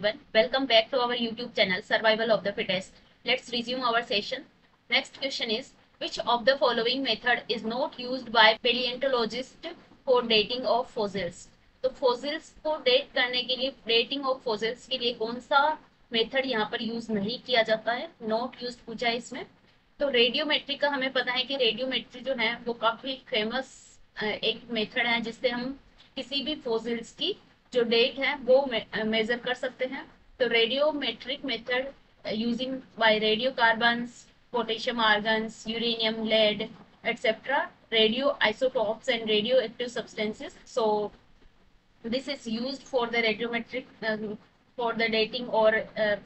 everyone. Welcome back to our YouTube channel Survival of the Fittest. Let's resume our session. Next question is, which of the following method is not used by paleontologists for dating of fossils? तो fossils को date करने के लिए, dating of fossils के लिए कौन सा method यहाँ पर यूज नहीं किया जाता है? नॉट यूज पूछा है इसमें। तो रेडियोमेट्री का हमें पता है कि रेडियोमेट्री जो है वो काफी फेमस एक मेथड है जिससे हम किसी भी फोसिल्स की जो डेट है वो मेजर कर सकते हैं। तो radiometric method using by radio carbons, potassium argons, uranium, lead etc. radio isotopes and radioactive substances. So this is used for the radiometric for the dating or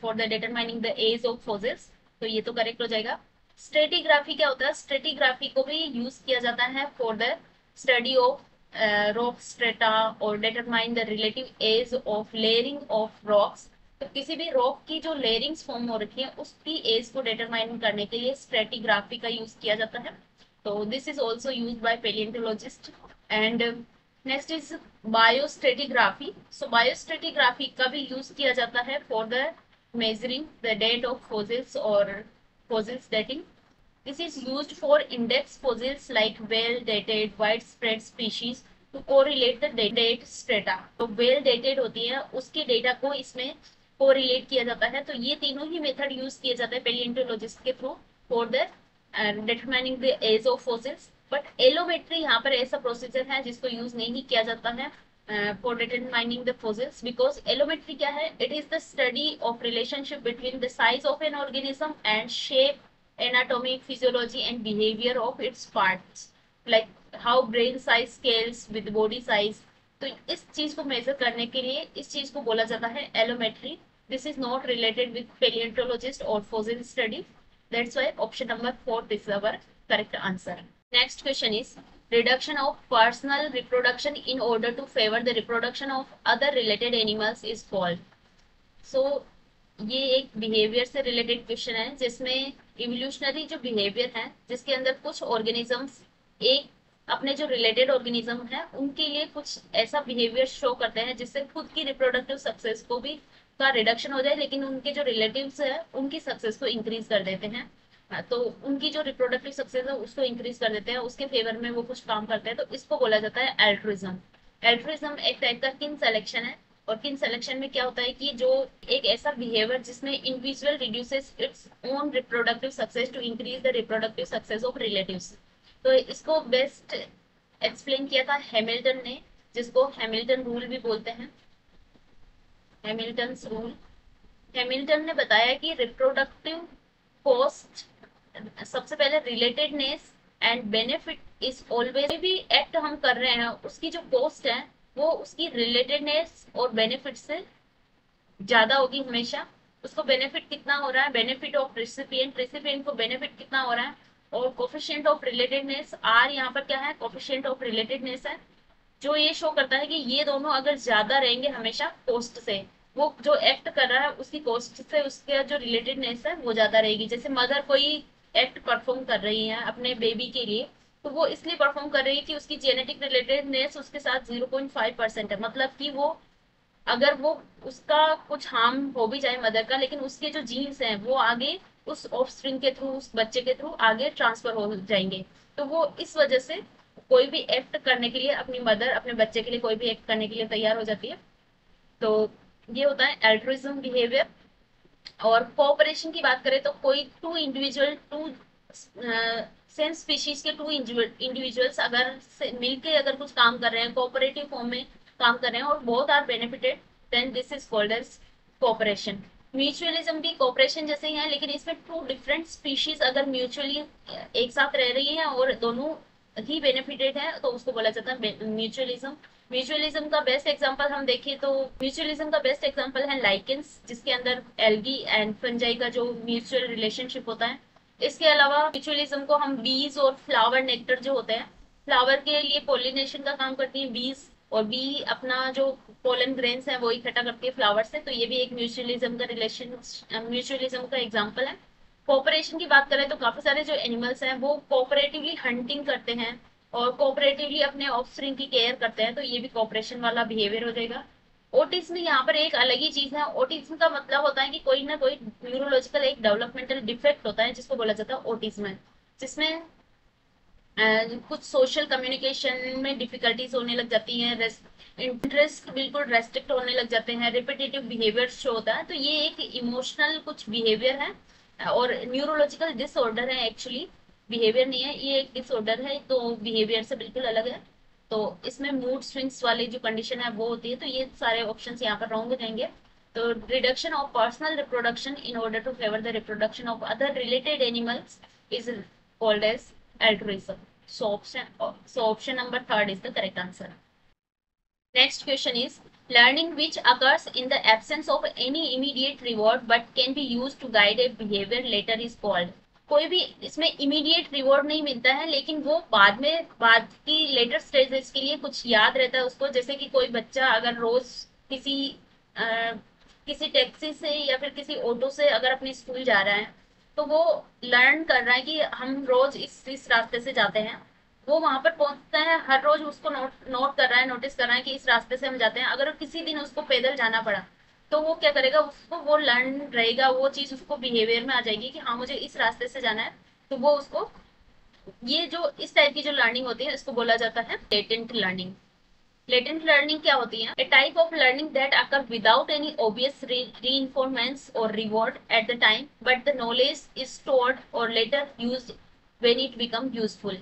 for the determining the age of fossils. तो ये तो correct हो जाएगा। Stratigraphy क्या होता है? Stratigraphy को भी यूज किया जाता है for the study of rock strata और determine the relative age of layering of rocks. तो किसी भी रॉक की जो लेयरिंग्स फॉर्म हो रखी है उसकी एज को डिटरमाइन करने के लिए स्ट्रेटिग्राफी का यूज किया जाता है। तो this is also use by paleontologist. And next is biostratigraphy. So biostratigraphy का भी यूज किया जाता है for the measuring the date of fossils और fossils dating. This is used for index fossils like well dated widespread species to correlate the date strata. तो well dated होती है उसके डेटा को इसमें correlate किया जाता है। तो ये तीनों ही मेथड यूज किए जाते हैं paleontologist के through for the determining the age of fossils. But allometry यहाँ पर ऐसा प्रोसीजर है जिसको यूज नहीं किया जाता है for determining the fossils, because allometry क्या है? It is the study of relationship between the size of an organism and shape, anatomy, physiology and behavior of its parts, like how brain size scales with body size. तो इस चीज को major करने के लिए इस चीज को बोला जाता है allometry. This is not related with paleontologist or fossil study. That's why option number 4 is our correct answer. Next question is, reduction of personal reproduction in order to favor the reproduction of other related animals is called. So ये एक behaviour से related question है जिसमें evolutionary जो behaviour है जिसके अंदर कुछ ऑर्गेनिजम्स एक अपने जो रिलेटेड ऑर्गेनिज्म है उनके लिए कुछ ऐसा बिहेवियर शो करते हैं जिससे खुद की रिप्रोडक्टिव सक्सेस को भी का रिडक्शन हो जाए, लेकिन उनके जो रिलेटिव्स है उनकी सक्सेस को इंक्रीज कर देते हैं। तो उनकी जो रिप्रोडक्टिव सक्सेस है उसको इंक्रीज कर देते हैं, उसके फेवर में वो कुछ काम करते हैं। तो इसको बोला जाता है एल्ट्रिज्म। एल्ट्रिज्म एक टाइप का किन सिलेक्शन है, और किन सिलेक्शन में क्या होता है कि जो एक ऐसा बिहेवियर जिसमें individual reduces its own reproductive success to increase the reproductive success of relatives. तो इसको बेस्ट एक्सप्लेन किया था हैमिल्टन ने, जिसको हैमिल्टन रूल भी बोलते हैं, हैमिल्टन्स रूल। हैमिल्टन ने बताया कि रिप्रोडक्टिव कॉस्ट, सबसे पहले relatedness and benefit is always, भी एक्ट हम कर रहे हैं उसकी जो कॉस्ट है वो उसकी रिलेटेडनेस और बेनिफिट से ज्यादा होगी हमेशा। उसको बेनिफिट कितना हो रहा है, बेनिफिट ऑफ रेसिपिएंट, रेसिपिएंट को बेनिफिट कितना हो रहा है, और कोफिशिएंट ऑफ रिलेटेडनेस आर यहाँ पर क्या है, कोफिशिएंट ऑफ रिलेटेडनेस है, जो ये शो करता है कि ये दोनों अगर ज्यादा रहेंगे हमेशा कॉस्ट से, वो जो एक्ट कर रहा है उसकी कॉस्ट से उसके जो रिलेटेडनेस है वो ज्यादा रहेगी। जैसे मदर कोई एक्ट परफॉर्म कर रही है अपने बेबी के लिए, तो वो इसलिए परफॉर्म कर रही है कि उसकी जेनेटिक रिलेटेडनेस उसके साथ 0.5% है। मतलब कि वो अगर वो उसका कुछ हार्म हो भी जाए मदर का, लेकिन उसके जो जीन्स हैं वो आगे उस ऑफस्प्रिंग के थ्रू, उस बच्चे के थ्रू आगे ट्रांसफर हो जाएंगे। तो वो इस वजह से कोई भी एक्ट करने के लिए, अपनी मदर अपने बच्चे के लिए कोई भी एक्ट करने के लिए तैयार हो जाती है। तो ये होता है एल्ट्रिज्म बिहेवियर। और कोऑपरेशन की बात करें तो कोई two individual, two same species के टू इंडिविजुअल्स अगर मिलके अगर कुछ काम कर रहे हैं, कोऑपरेटिव फॉर्म में काम कर रहे हैं और both are benefited, then this is called as cooperation. Mutualism भी कोऑपरेशन जैसे ही है, लेकिन इसमें टू डिफरेंट स्पीशीज अगर म्यूचुअली एक साथ रह रही है और दोनों ही बेनिफिटेड है तो उसको बोला जाता है म्यूचुअलिज्म। म्यूचुअलिज्म का बेस्ट एग्जांपल हम देखें तो म्यूचुअलिज्म का बेस्ट एग्जांपल है लाइकेंस, जिसके अंदर एल्गी एंड फंजाई का जो म्यूचुअल रिलेशनशिप होता है। इसके अलावा म्यूचुअलिज्म को हम बीज और फ्लावर नेक्टर जो होते हैं, फ्लावर के लिए पोलिनेशन का काम करती है बीज, और बी अपना जो पोलन ग्रेन्स है वो इकट्ठा करती है फ्लावर से। तो ये भी एक म्यूचुअलिज्म का रिलेशन, म्यूचुअलिज्म का एग्जाम्पल है। कोऑपरेशन की बात करें तो काफी सारे जो एनिमल्स हैं वो कोऑपरेटिवली हंटिंग करते हैं और कोऑपरेटिवली अपने ऑफस्प्रिंग की केयर करते हैं, तो ये भी कोऑपरेशन वाला बिहेवियर हो जाएगा। ऑटिज्म यहाँ पर एक अलग ही चीज है। ऑटिज्म का मतलब होता है कि कोई ना कोई न्यूरोलॉजिकल एक डेवलपमेंटल डिफेक्ट होता है जिसको बोला जाता है ऑटिज्म, जिसमें कुछ सोशल कम्युनिकेशन में डिफिकल्टीज होने लग जाती हैं, इंटरेस्ट बिल्कुल रेस्ट्रिक्ट होने लग जाते हैं, रिपीटेटिव बिहेवियर शो होता है। तो ये एक इमोशनल कुछ बिहेवियर है और न्यूरोलॉजिकल डिसऑर्डर है एक्चुअली, बिहेवियर नहीं है, ये एक डिसऑर्डर है, तो बिहेवियर से बिल्कुल अलग है। तो इसमें मूड स्विंग्स वाली जो कंडीशन है वो होती है, तो ये सारे ऑप्शंस यहाँ पर रॉन्ग हो जाएंगे। तो reduction of personal reproduction in order to favour the reproduction of other related animals is called as altruism. So option number third is the correct answer. Next question is learning which occurs in the absence of any immediate reward but can be used to guide a behavior later is called. कोई भी इसमें immediate reward नहीं मिलता है लेकिन वो बाद की लेटर स्टेजेस के लिए कुछ याद रहता है उसको। जैसे कि कोई बच्चा अगर रोज किसी किसी टैक्सी से या फिर किसी ऑटो से अगर अपने स्कूल जा रहा है तो वो लर्न कर रहा है कि हम रोज इस रास्ते से जाते हैं। वो वहां पर पहुंचता है, हर रोज उसको नोट कर रहा है, नोटिस कर रहा है कि इस रास्ते से हम जाते हैं। अगर किसी दिन उसको पैदल जाना पड़ा तो वो क्या करेगा, उसको वो लर्न रहेगा, वो चीज उसको बिहेवियर में आ जाएगी कि हाँ मुझे इस रास्ते से जाना है। तो वो उसको ये जो इस टाइप की जो लर्निंग होती है इसको बोला जाता है लेटेंट लर्निंग। लेटेंट लर्निंग क्या होती है? A type of learning that occur without any obvious reinforcements और reward at the time but the knowledge is stored और later used when it become useful.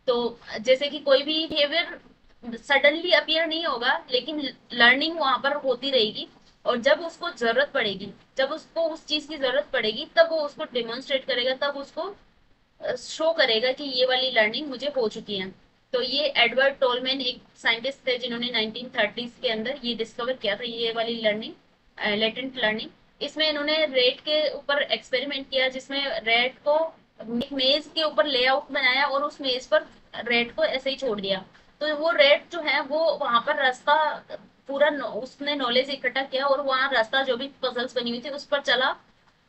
तो जैसे कि कोई भी बिहेवियर सडनली अपियर नहीं होगा लेकिन लर्निंग वहां पर होती रहेगी और जब उसको जरूरत पड़ेगी, जब उसको उस चीज की जरूरत पड़ेगी तब वो उसको डेमोन्स्ट्रेट करेगा, तब उसको शो करेगा कि ये वाली लर्निंग मुझे हो चुकी है। तो ये एडवर्ड टोलमैन एक साइंटिस्ट थे जिन्होंने 1930s के अंदर ये डिस्कवर किया था, ये वाली लर्निंग लेटेंट लर्निंग। इसमें इन्होंने रेट के ऊपर एक्सपेरिमेंट किया जिसमें रेट को एक मेज के ऊपर लेआउट बनाया और उस मेज पर रेट को ऐसे ही छोड़ दिया। तो वो रेट जो है वो वहां पर रास्ता पूरा उसने नॉलेज इकट्ठा किया और वहां रास्ता जो भी पजल्स बनी हुई थी उस पर चला।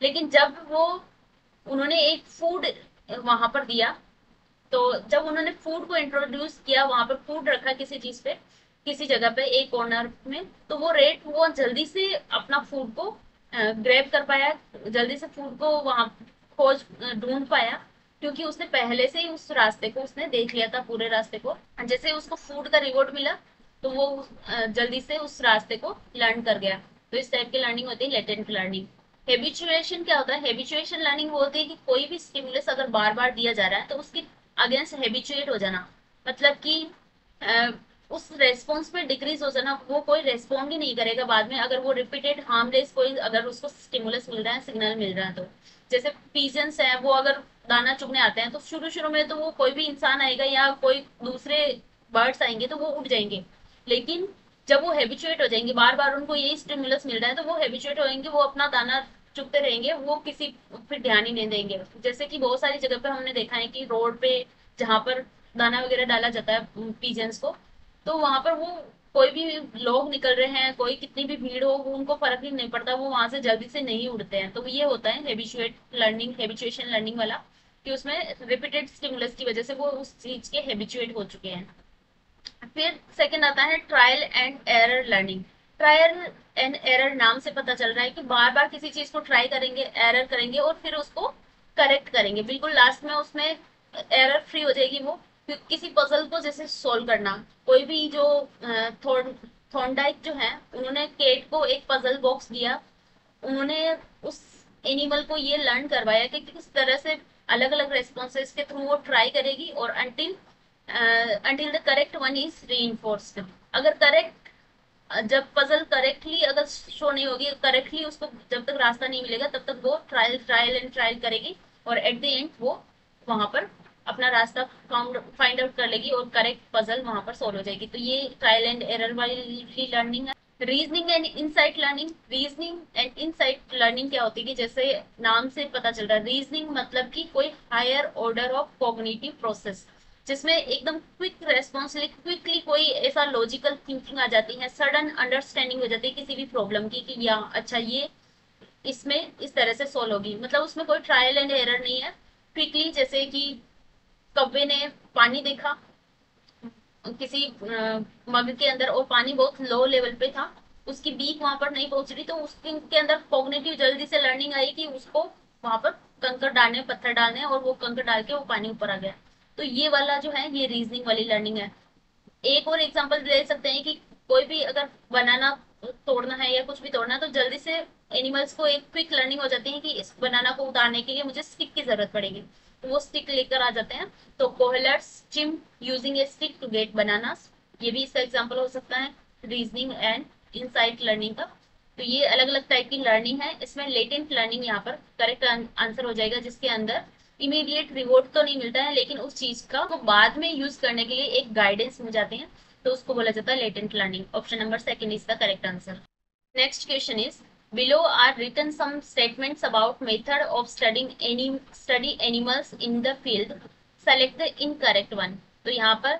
लेकिन जब वो उन्होंने एक फूड वहां पर दिया, तो जब उन्होंने फूड को इंट्रोड्यूस किया, वहां पर फूड रखा किसी चीज पे, किसी जगह पे एक कॉर्नर में, तो वो रेट वो जल्दी से अपना फूड को ग्रैब कर पाया, जल्दी से फूड को वहां खोज ढूंढ पाया क्योंकि उसने पहले से ही उस रास्ते को उसने देख लिया था, पूरे रास्ते को। जैसे उसको फूड का रिवॉर्ड मिला तो वो जल्दी से उस रास्ते को लर्न कर गया। तो इस टाइप की लर्निंग होती है लेटेंट लर्निंग। हेबिचुएशन क्या होता है? हेबिचुएशन लर्निंग वो होती है कि कोई भी स्टिमुलस अगर बार बार दिया जा रहा है तो उसके अगेंस्ट हेबिचुएट हो जाना, मतलब कि अ, उस रेस्पॉन्स पे डिक्रीज हो जाना, वो कोई रेस्पॉन्ड ही नहीं करेगा बाद में अगर वो रिपीटेड हार्मलेस कोई अगर उसको स्टिमुलस मिल रहा है, सिग्नल मिल रहा है। तो जैसे पीजन्स है वो अगर दाना चुगने आते हैं तो शुरू शुरू में तो वो कोई भी इंसान आएगा या कोई दूसरे बर्ड्स आएंगे तो वो उड़ जाएंगे, लेकिन जब वो हैबिचुएट हो जाएंगे, बार बार उनको यही स्टिमुलस मिल रहा है तो वो हैबिचुएट होंगे, वो अपना दाना चुगते रहेंगे, वो किसी फिर ध्यान ही नहीं देंगे। जैसे कि बहुत सारी जगह पे हमने देखा है कि रोड पे जहाँ पर दाना वगैरह डाला जाता है पीजन्स को, तो वहां पर वो कोई भी लोग निकल रहे हैं, कोई कितनी भी भीड़ हो, वो उनको फर्क ही नहीं पड़ता, वो वहां से जल्दी से नहीं उड़ते हैं। तो ये होता है हैबिचुएट लर्निंग, हैबिचुएशन लर्निंग वाला, कि उसमें रिपीटेड स्टिमुलस की वजह से वो उस चीज के हैबिचुएट हो चुके हैं। फिर सेकंड आता है trial and error learning. Trial and error नाम से पता चल रहा है कि बार बार किसी चीज को ट्राई करेंगे, एरर करेंगे और फिर उसको करेक्ट करेंगे, बिल्कुल लास्ट में उसमें एरर फ्री हो जाएगी वो। किसी पजल को जैसे सोल्व करना, कोई भी जो थॉर्नडाइक जो है उन्होंने केट को एक पजल बॉक्स दिया, उन्होंने उस एनिमल को ये लर्न करवाया कि किस तरह से अलग अलग रेस्पॉन्सेस के थ्रू वो ट्राई करेगी और until the correct one is reinforced. अगर करेक्ट जब पजल करेक्टली अगर शो नहीं होगी, करेक्टली उसको जब तक रास्ता नहीं मिलेगा तब तक वो ट्रायल ट्रायल एंड ट्रायल करेगी और एट द एंड वो वहां पर अपना रास्ता फाइंड आउट कर लेगी और करेक्ट पजल वहां पर सोल्व हो जाएगी। तो ये ट्रायल एंड एरर वाली लर्निंग है। Reasoning and insight learning. Reasoning and insight learning क्या होती है कि जैसे नाम से पता चल रहा है, रीजनिंग मतलब कि कोई higher order of cognitive process जिसमें एकदम क्विक रेस्पॉन्स, क्विकली कोई ऐसा लॉजिकल थिंकिंग आ जाती है, सडन अंडरस्टैंडिंग हो जाती है किसी भी प्रॉब्लम की कि या अच्छा ये इसमें इस तरह से सोल्व होगी, मतलब उसमें कोई ट्रायल एंड एरर नहीं है। क्विकली जैसे कि कौवे ने पानी देखा किसी मग के अंदर और पानी बहुत लो लेवल पे था, उसकी बीक वहां पर नहीं पहुंच रही, तो उसके अंदर कॉग्निटिव जल्दी से लर्निंग आई कि उसको वहां पर कंकर डालने, पत्थर डालने, और वो कंकर डाल के वो पानी ऊपर आ गया। तो ये वाला जो है ये रीजनिंग वाली लर्निंग है। एक और एग्जांपल दे सकते हैं कि कोई भी अगर बनाना तोड़ना है या कुछ भी तोड़ना है, तो जल्दी से एनिमल्स को एक क्विक लर्निंग हो जाती है कि इस बनाना को उतारने के लिए मुझे स्टिक की जरूरत पड़ेगी, तो वो स्टिक लेकर आ जाते हैं। तो Kohler's chimp using a stick to get bananas, ये भी इसका एग्जांपल हो सकता है रीजनिंग एंड इनसाइट लर्निंग का। तो ये अलग अलग टाइप की लर्निंग है। इसमें लेटेंट लर्निंग यहाँ पर करेक्ट आंसर हो जाएगा, जिसके अंदर इमीडिएट रिवॉर्ड तो नहीं मिलता है, लेकिन उस चीज का वो बाद में यूज करने के लिए एक गाइडेंस मिल जाते हैं, तो उसको बोला जाता है latent learning. Option number second is the correct answer. Next question is below are written some statements about method of study animals in the field, select the incorrect one। तो यहाँ पर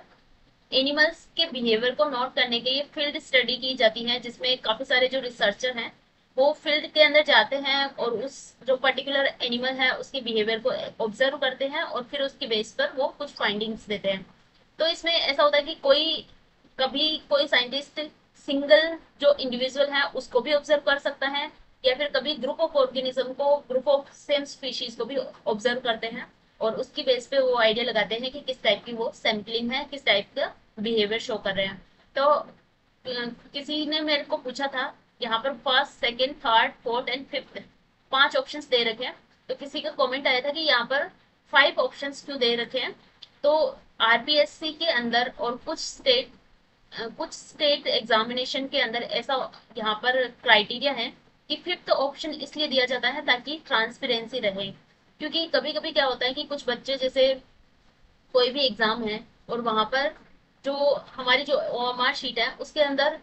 एनिमल्स के बिहेवियर को note करने के लिए field study की जाती है, जिसमें काफी सारे जो रिसर्चर हैं वो फील्ड के अंदर जाते हैं और उस जो पर्टिकुलर एनिमल है उसके बिहेवियर को ऑब्जर्व करते हैं और फिर उसके बेस पर वो कुछ फाइंडिंग्स देते हैं। तो इसमें ऐसा होता है कि कभी कोई साइंटिस्ट सिंगल जो इंडिविजुअल है उसको भी ऑब्जर्व कर सकता है, या फिर कभी ग्रुप ऑफ ऑर्गेनिज्म को, ग्रुप ऑफ सेम स्पीशीज को भी ऑब्जर्व करते हैं, और उसकी बेस पे वो आइडिया लगाते हैं कि किस टाइप की वो सैम्पलिंग है, किस टाइप का बिहेवियर शो कर रहे हैं। तो किसी ने मेरे को पूछा था, यहाँ पर first, second, third, fourth and fifth 5 options दे रखे हैं। तो किसी का कमेंट आया था कि यहाँ पर 5 ऑप्शंस क्यों दे रखे हैं। तो आरपीएससी के अंदर और कुछ स्टेट एग्जामिनेशन के अंदर ऐसा यहाँ पर क्राइटेरिया है कि 5th ऑप्शन इसलिए दिया जाता है ताकि ट्रांसपेरेंसी रहे। क्योंकि कभी कभी क्या होता है कि कुछ बच्चे, जैसे कोई भी एग्जाम है और वहां पर जो हमारी जो ओएमआर शीट है उसके अंदर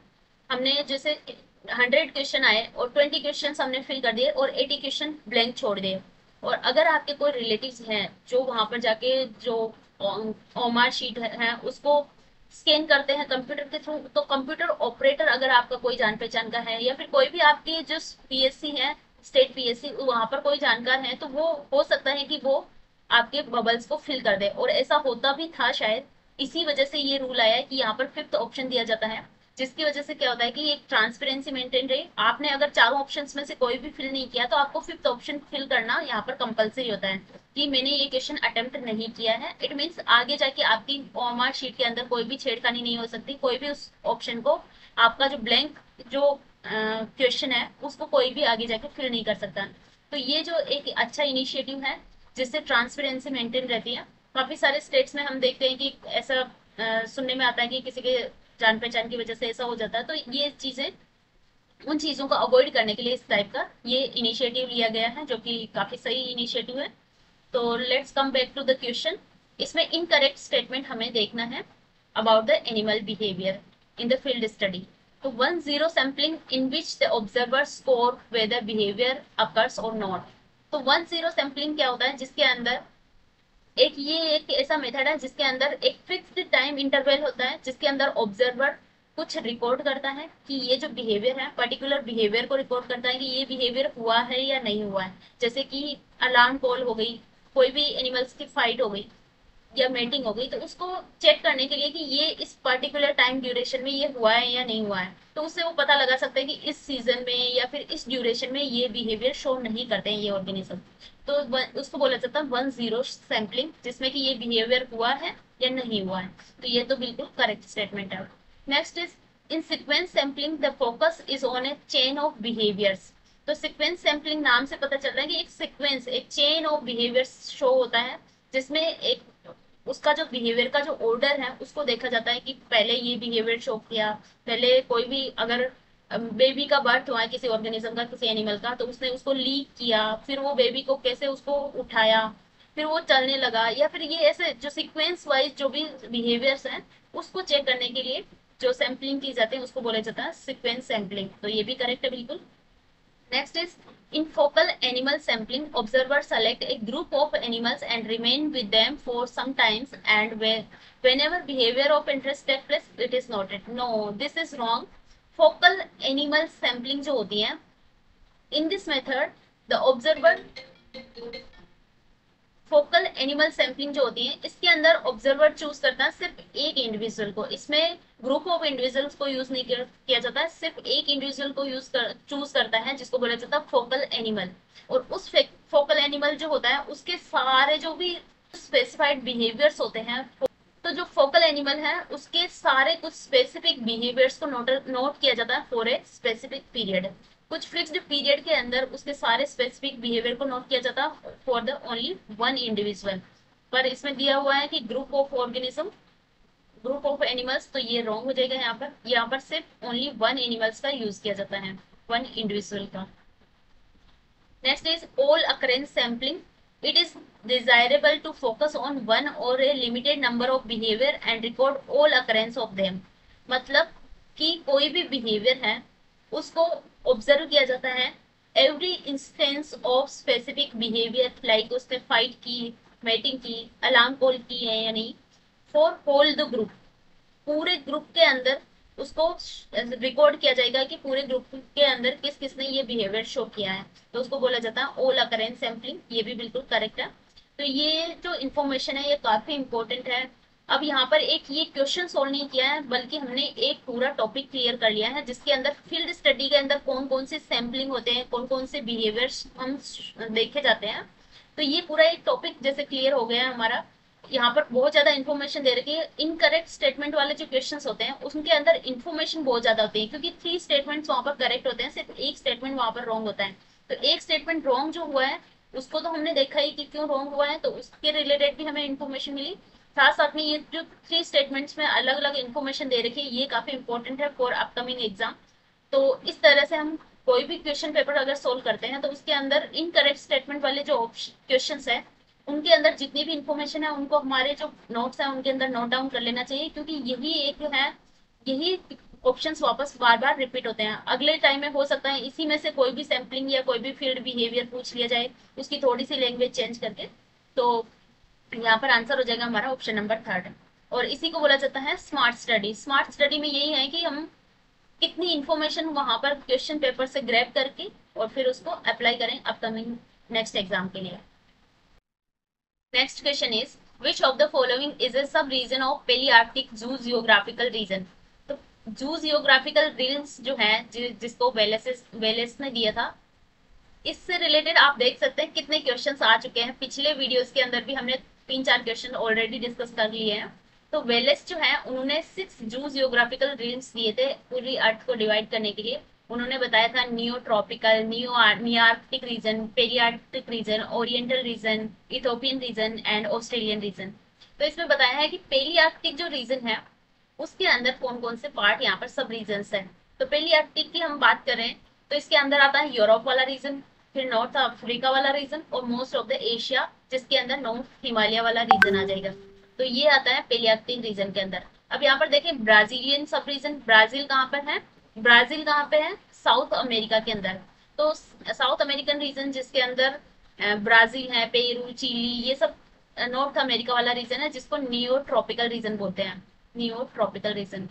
हमने जैसे 100 क्वेश्चन आए और 20 क्वेश्चन हमने फिल कर दिए और 80 क्वेश्चन ब्लैंक छोड़ दिए। और अगर आपके कोई रिलेटिव्स हैं जो वहां पर जाके जो ओएमआर शीट है उसको स्कैन करते हैं कंप्यूटर के थ्रू, तो कंप्यूटर ऑपरेटर अगर आपका कोई जान पहचान का है, या फिर कोई भी आपकी जो पीएससी है, स्टेट पीएससी, वहां पर कोई जानकार है, तो वो हो सकता है कि वो आपके बबल्स को फिल कर दे। और ऐसा होता भी था शायद, इसी वजह से ये रूल आया है कि यहाँ पर 5th ऑप्शन दिया जाता है, जिसकी वजह से क्या होता है कि एक ट्रांसपेरेंसी मेंटेन रहे। आपने अगर चारों ऑप्शंस में से कोई भी फिल नहीं किया तो आपको 5th ऑप्शन फिल करना यहाँ पर कंपलसरी होता है कि मैंने ये क्वेश्चन अटेम्प्ट नहीं किया है। इट मीन्स आगे जाके आपकी ओएमआर शीट के अंदर कोई भी छेड़खानी नहीं हो सकती, कोई भी उस ऑप्शन को, आपका जो ब्लैंक जो क्वेश्चन है उसको कोई भी आगे जाके फिल नहीं कर सकता। तो ये जो एक अच्छा इनिशिएटिव है जिससे ट्रांसपेरेंसी मेंटेन रहती है। काफी सारे स्टेट्स में हम देखते हैं कि ऐसा सुनने में आता है कि किसी के जान पहचान की वजह से ऐसा हो जाता है। तो ये चीजें, उन चीजों को अवॉइड करने के लिए इस टाइप का ये इनिशिएटिव लिया गया है, जो कि काफी सही इनिशिएटिव है। तो let's come back to the question. इसमें इनकरेक्ट स्टेटमेंट हमें देखना है about the animal behaviour in the field study. तो 1-0 sampling in which the observer score whether behaviour occurs और नॉट। तो 1-0 सैम्पलिंग क्या होता है, जिसके अंदर एक ऐसा मेथड है जिसके अंदर एक फिक्स्ड टाइम इंटरवल होता है, जिसके अंदर ऑब्जर्वर कुछ रिकॉर्ड करता है कि ये जो बिहेवियर है, पर्टिकुलर बिहेवियर को रिकॉर्ड करता है कि ये बिहेवियर हुआ है या नहीं हुआ है। जैसे कि अलार्म कॉल हो गई, कोई भी एनिमल्स की फाइट हो गई या मेटिंग हो गई, तो उसको चेक करने के लिए कि ये इस पर्टिकुलर टाइम ड्यूरेशन में ये हुआ है या नहीं हुआ है, तो उससे वो पता लगा सकते हैं कि इस सीजन में या फिर इस ड्यूरेशन में ये बिहेवियर शो नहीं करते हैं ये ऑर्गेनिज्म। तो उसको बोला जाता है 1-0 सैम्पलिंग, जिसमें कि ये बिहेवियर हुआ है या नहीं हुआ है। तो ये तो बिल्कुल करेक्ट स्टेटमेंट है। Next is in sequence sampling the focus is on A chain of behaviours. तो सीक्वेंस सैम्पलिंग नाम से पता चल रहा है कि एक सीक्वेंस, एक चेन ऑफ बिहेवियर्स शो होता है, जिसमें एक उसका जो बिहेवियर का जो ऑर्डर है उसको देखा जाता है कि पहले ये बिहेवियर शो किया। पहले कोई भी अगर बेबी का बर्थ हुआ है किसी ऑर्गेनिज्म का, किसी एनिमल का, तो उसने उसको लीक किया, फिर वो बेबी को कैसे उसको उठाया, फिर वो चलने लगा, या फिर ये ऐसे जो सीक्वेंस वाइज जो भी बिहेवियर्स हैं उसको चेक करने के लिए जो सैम्पलिंग की जाती है उसको बोला जाता है सीक्वेंस सैम्पलिंग। तो ये भी करेक्ट है बिल्कुल। Next is in focal animal sampling, observers select a group of animals and remain with them for some times, and whenever behavior of interest takes place, it is noted. No, this is wrong. Focal animal sampling जो होती है, in this method, the observer focal animal sampling जो होती है इसके अंदर observer choose करता है सिर्फ एक इंडिविजुअल को, इसमें ग्रुप ऑफ इंडिविजुअल्स को यूज नहीं किया जाता है, सिर्फ एक इंडिविजुअल को चूज करता है जिसको बोला जाता है फोकल एनिमल। और उस फोकल एनिमल जो होता है उसके सारे जो भी स्पेसिफाइड बिहेवियर्स होते हैं, तो जो फोकल एनिमल है उसके सारे कुछ स्पेसिफिक बिहेवियर्स को नोट किया जाता है फॉर ए स्पेसिफिक पीरियड। कुछ फिक्स्ड पीरियड के अंदर उसके सारे स्पेसिफिक बिहेवियर को नोट किया जाता है for the only one individual. पर इसमें दिया हुआ है कि group of organism, group of animals, तो ये रॉन्ग हो जाएगा। यहाँ पर सिर्फ ओनली वन एनिमल्स का यूज किया जाता है, वन इंडिविजुअल का। Next is all occurrence sampling. It is desirable to focus on one or a limited number of behavior and record all occurrence of them। मतलब कि कोई भी बिहेवियर है उसको ऑब्जर्व किया जाता है, every instance of specific behaviour, like उसने फाइट की, मेटिंग की, अलार्म कॉल की है या नहीं, फॉर होल द ग्रुप, पूरे ग्रुप के अंदर उसको रिकॉर्ड किया जाएगा कि पूरे ग्रुप के अंदर किस किसने ये बिहेवियर शो किया है, तो उसको बोला जाता है ऑल अकरेंस सैम्पलिंग। ये भी बिल्कुल करेक्ट है। तो ये जो इन्फॉर्मेशन है ये काफी इंपॉर्टेंट है। अब यहाँ पर एक ये क्वेश्चन सोल्व नहीं किया है बल्कि हमने एक पूरा टॉपिक क्लियर कर लिया है जिसके अंदर फील्ड स्टडी के अंदर कौन कौन से सैम्पलिंग होते हैं, कौन कौन से बिहेवियर्स हम देखे जाते हैं। तो ये पूरा एक टॉपिक जैसे क्लियर हो गया है हमारा। यहाँ पर बहुत ज्यादा इन्फॉर्मेशन दे रखी है। इनकरेक्ट स्टेटमेंट वाले जो क्वेश्चंस होते हैं उनके अंदर इन्फॉर्मेशन बहुत ज्यादा होती है क्योंकि 3 स्टेटमेंट्स वहां पर करेक्ट होते हैं, सिर्फ एक स्टेटमेंट वहां पर रॉन्ग होता है। तो एक स्टेटमेंट रॉन्ग जो हुआ है उसको तो हमने देखा ही कि क्यों रॉन्ग हुआ है, तो उसके रिलेटेड भी हमें इन्फॉर्मेशन मिली। साथ साथ में ये जो 3 स्टेटमेंट्स में अलग अलग इन्फॉर्मेशन दे रखी है ये काफी इंपॉर्टेंट है फॉर अपकमिंग एग्जाम। तो इस तरह से हम कोई भी क्वेश्चन पेपर अगर सोल्व करते हैं तो उसके अंदर इनकरेक्ट स्टेटमेंट वाले जो क्वेश्चन है उनके अंदर जितनी भी इंफॉर्मेशन है उनको हमारे जो नोट्स है उनके अंदर नोट डाउन कर लेना चाहिए, क्योंकि यही एक है, यही ऑप्शंस वापस बार बार रिपीट होते हैं। अगले टाइम में हो सकता है इसी में से कोई भी सैम्पलिंग या कोई भी फील्ड बिहेवियर पूछ लिया जाए उसकी थोड़ी सी लैंग्वेज चेंज करके, तो यहाँ पर आंसर हो जाएगा हमारा ऑप्शन नंबर 3। और इसी को बोला जाता है स्मार्ट स्टडी। स्मार्ट स्टडी में यही है कि हम कितनी इंफॉर्मेशन वहां पर क्वेश्चन पेपर से ग्रैब करके और फिर उसको अप्लाई करें अपकमिंग नेक्स्ट एग्जाम के लिए। Next question is which of the following is a सब रीजन ऑफ पेलियार्कटिक जू जियोग्राफिकल रीजन। तो जू जियोग्राफिकल रीजन्स जो है जिसको वेलेस ने दिया था, इससे रिलेटेड आप देख सकते हैं कितने क्वेश्चंस आ चुके हैं। पिछले वीडियोस के अंदर भी हमने 3-4 क्वेश्चन ऑलरेडी डिस्कस कर लिए हैं। तो वेलेस जो है उन्होंने 6 जू जियोग्राफिकल रीजन्स दिए थे पूरी अर्थ को डिवाइड करने के लिए। उन्होंने बताया था Neotropical, Nearctic region, Palearctic region, Oriental region, Ethiopian region and Australian region. तो इसमें बताया है कि पेरियार्कटिक जो रीजन है उसके अंदर कौन कौन से पार्ट यहाँ पर सब रीजन्स है। तो पेरियार्कटिक की हम बात करें तो इसके अंदर आता है यूरोप वाला रीजन, फिर नॉर्थ अफ्रीका वाला रीजन और मोस्ट ऑफ द एशिया, जिसके अंदर नॉर्थ हिमालय वाला रीजन आ जाएगा। तो ये आता है पेलियार्कटिक रीजन के अंदर। अब यहाँ पर देखें ब्राजीलियन सब रीजन, ब्राजील कहाँ पर है, ब्राजील कहाँ पे है, साउथ अमेरिका के अंदर। तो साउथ अमेरिकन रीजन जिसके अंदर ब्राजील है, पेरू, चिली, ये सब नॉर्थ अमेरिका वाला रीजन है जिसको नियो ट्रॉपिकल रीजन बोलते हैं, नियो ट्रॉपिकल रीजन।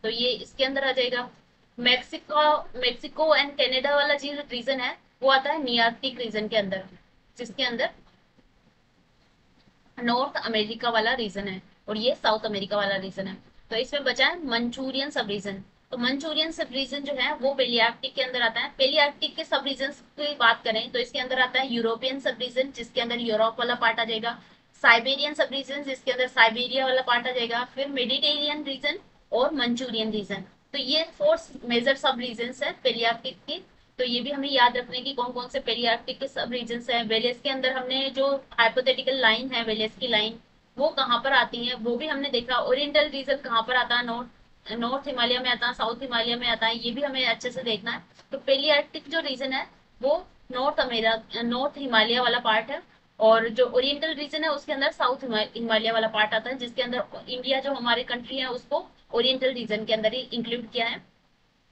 तो ये इसके अंदर आ जाएगा। मेक्सिको एंड कनाडा वाला जो रीजन है वो आता है नियार्कटिक रीजन के अंदर, जिसके अंदर नॉर्थ अमेरिका वाला रीजन है और ये साउथ अमेरिका वाला रीजन है। तो इसमें बचा है मंचूरियन सब रीजन। तो मंचूरियन सब रीजन जो है वो पेलियार्कटिक के अंदर आता है। पेलियार्कटिक के सब रीजन की बात करें तो इसके अंदर आता है यूरोपियन सब रीजन जिसके अंदर यूरोप वाला पार्ट आ जाएगा, साइबेरियन सब रीजन जिसके अंदर साइबेरिया वाला पार्ट आ जाएगा, फिर मेडिटेरियन रीजन और मंचूरियन रीजन। तो ये 4 मेजर सब रीजन है पेलियार्कटिक के। तो ये भी हमें याद रखने की कौन कौन से पेलियार्कटिक के सब रीजन है। वेलेस के अंदर हमने जो हाइपोथेटिकल लाइन है वेलेस की लाइन वो कहाँ पर आती है वो भी हमने देखा। ओरिएंटल रीजन कहाँ पर आता है, नॉर्थ हिमालय में आता है, साउथ हिमालय में आता है, ये भी हमें अच्छे से देखना है। तो पेलियार्कटिक जो रीजन है वो नॉर्थ हिमालय वाला पार्ट है और जो ओरिएंटल रीजन है उसके अंदर साउथ हिमालय वाला पार्ट आता है, जिसके अंदर इंडिया जो हमारी कंट्री है उसको ओरिएंटल रीजन के अंदर ही इंक्लूड किया है।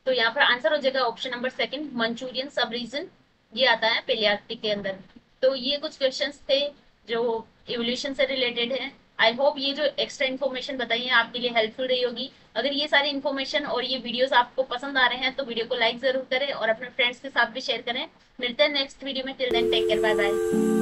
तो यहाँ पर आंसर हो जाएगा ऑप्शन नंबर 2 मंचूरियन सब रीजन, ये आता है पेलियार्कटिक के अंदर। तो ये कुछ क्वेश्चंस थे जो इवोल्यूशन से रिलेटेड है। आई होप ये जो एक्स्ट्रा इन्फॉर्मेशन बताई है आपके लिए हेल्पफुल रही होगी। अगर ये सारी इन्फॉर्मेशन और ये वीडियोस आपको पसंद आ रहे हैं तो वीडियो को लाइक जरूर करें और अपने फ्रेंड्स के साथ भी शेयर करें। मिलते हैं नेक्स्ट वीडियो में, till then take care, bye bye.